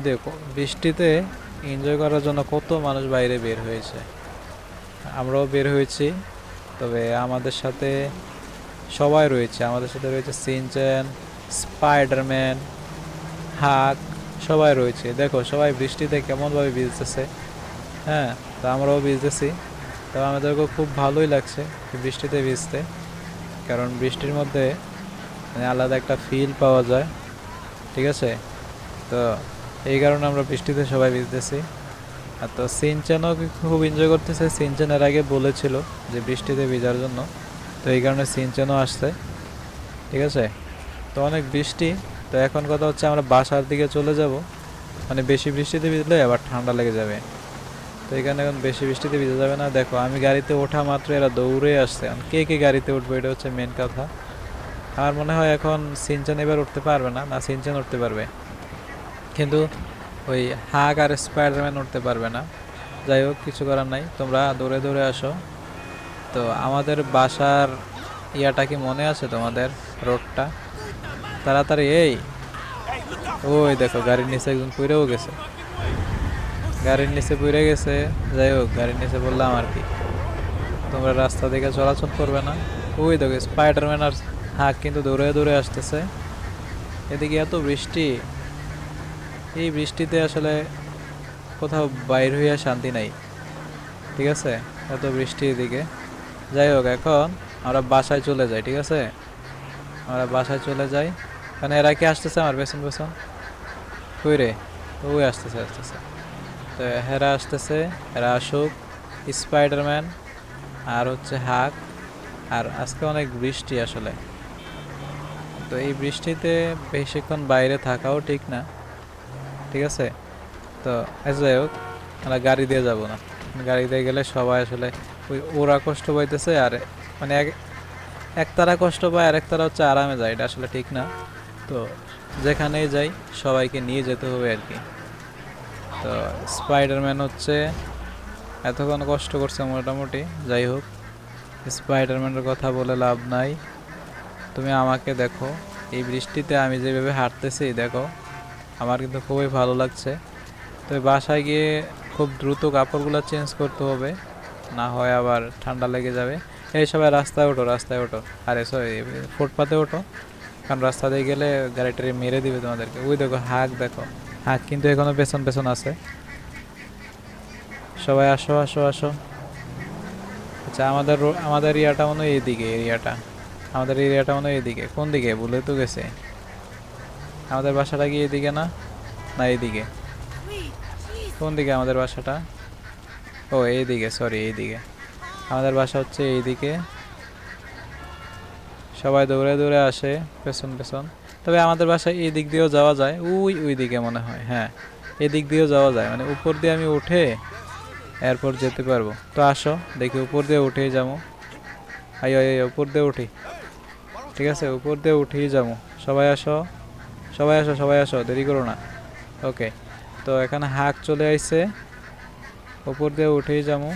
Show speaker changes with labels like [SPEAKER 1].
[SPEAKER 1] দেখো বৃষ্টিতে এনজয় করার জন্য কত মানুষ বাইরে বের হয়েছে, আমরাও বের হয়েছি। তবে আমাদের সাথে সবাই রয়েছে, আমাদের সাথে রয়েছে সিনচ্যান, স্পাইডারম্যান, হাক, সবাই রয়েছে। দেখো সবাই বৃষ্টিতে কেমনভাবে ভিজতেছে। হ্যাঁ, তো আমরাও ভিজতেছি। তো আমাদেরকেও খুব ভালোই লাগছে বৃষ্টিতে ভিজতে, কারণ বৃষ্টির মধ্যে মানে আলাদা একটা ফিল পাওয়া যায়। ঠিক আছে, তো এই কারণে আমরা বৃষ্টিতে সবাই ভিজতেছি। আর তো সিনচ্যানও খুব এনজয় করতেছে। সিনচ্যান এর আগে বলেছিল যে বৃষ্টিতে ভিজার জন্য, তো এই কারণে সিনচ্যানও আসছে। ঠিক আছে, তো অনেক বৃষ্টি। তো এখন কথা হচ্ছে আমরা বাসার দিকে চলে যাব, মানে বেশি বৃষ্টিতে ভিজলে আবার ঠান্ডা লেগে যাবে। তো এখানে এখন বেশি বৃষ্টিতে ভিজা যাবে না। দেখো আমি গাড়িতে ওঠা মাত্র এরা দৌড়ে আসছে। কে কে গাড়িতে উঠবে এটা হচ্ছে মেন কথা। আমার মনে হয় এখন সিনচ্যান এবার উঠতে পারবে না, না সিনচ্যান উঠতে পারবে, কিন্তু ওই হাগ আর স্পাইডারম্যান উঠতে পারবে না। যাই হোক, কিছু করার নাই, তোমরা দৌড়ে দৌড়ে আসো। তো আমাদের বাসার ইয়াটা কি মনে আছে তোমাদের? রোডটা তাড়াতাড়ি। ওই দেখো গাড়ির নিচে একজন পড়েও গেছে, গাড়ির নিচে পড়ে গেছে। যাই হোক, গাড়ির নিচে বললাম আর কি, তোমরা রাস্তা দিকে চলাচল করবে না। ওই দেখো স্পাইডারম্যান আর হাগ কিন্তু দৌড়ে দৌড়ে আসতেছে। এদিকে এত বৃষ্টি, এই বৃষ্টিতে আসলে কোথাও বাইর হইয়া শান্তি নাই। ঠিক আছে, এত বৃষ্টি এদিকে। যাই হোক, এখন আমরা বাসায় চলে যাই। ঠিক আছে, আমরা বাসায় চলে যাই। কারণ এরা কি আসতেছে আমার পেছন পেছন? কই রে? ওই আসতেছে আসতেছে। তো হেরা আসতেছে, এরা আসুক। স্পাইডারম্যান আর হচ্ছে হাক। আর আজকে অনেক বৃষ্টি আসলে, তো এই বৃষ্টিতে বেশিক্ষণ বাইরে থাকাও ঠিক না। ঠিক আছে, তো যাই হোক, আমরা গাড়ি দিয়ে যাব না। গাড়ি দিয়ে গেলে সবাই আসলে ওরা কষ্ট পাইতেছে, আর মানে একতারা কষ্ট পায় আর একতারা হচ্ছে আরামে যায়, এটা আসলে ঠিক না। তো যেখানেই যাই সবাইকে নিয়ে যেতে হবে আর কি। তো স্পাইডারম্যান হচ্ছে এতক্ষণ কষ্ট করছে মোটামুটি। যাই হোক, স্পাইডারম্যানের কথা বলে লাভ নাই। তুমি আমাকে দেখো, এই বৃষ্টিতে আমি যেভাবে হাঁটতেছি দেখো, আমার কিন্তু খুবই ভালো লাগছে। তো বাসায় গিয়ে খুব দ্রুত কাপড়গুলো চেঞ্জ করতে হবে, না হয় আবার ঠান্ডা লেগে যাবে। এই সবাই রাস্তায় ওঠো, রাস্তায় ওঠো। আরে সরি, ফুটপাতে ওঠো, কারণ রাস্তা দিয়ে গেলে গাড়িটারি মেরে দিবে তোমাদেরকে। ওই দেখো হাঁক, দেখো হাঁক কিন্তু এখনো পেছন পেছন আছে। সবাই আসো আসো আসো। আচ্ছা, আমাদের এরিয়াটা মনে হয় এইদিকে। আমাদের এরিয়াটা মনে হয় এইদিকে। কোন দিকে ভুলে তো গেছে। আমাদের বাসাটা কি এইদিকে না? না এইদিকে। কোন দিকে আমাদের বাসাটা? ও এইদিকে, সরি এইদিকে। আমাদের বাসা হচ্ছে এইদিকে। সবাই দৌড়ে দৌড়ে আসে পেছন পেছন। তবে আমাদের বাসায় এই দিক দিয়েও যাওয়া যায়, ওই দিকে মনে হয়। হ্যাঁ, এদিক দিয়েও যাওয়া যায়, মানে উপর দিয়ে আমি উঠে এরপর যেতে পারবো। তো আসো দেখি, উপর দিয়ে উঠেই যাবো। আইও আইও, উপর দিয়ে উঠি। ঠিক আছে, উপর দিয়ে উঠেই যাবো। সবাই আসো, সবাই আসো, সবাই আসো, দেরি করো না। ওকে, তো এখানে হাঁক চলে আইছে, উপর দিয়ে উঠেই যাবো।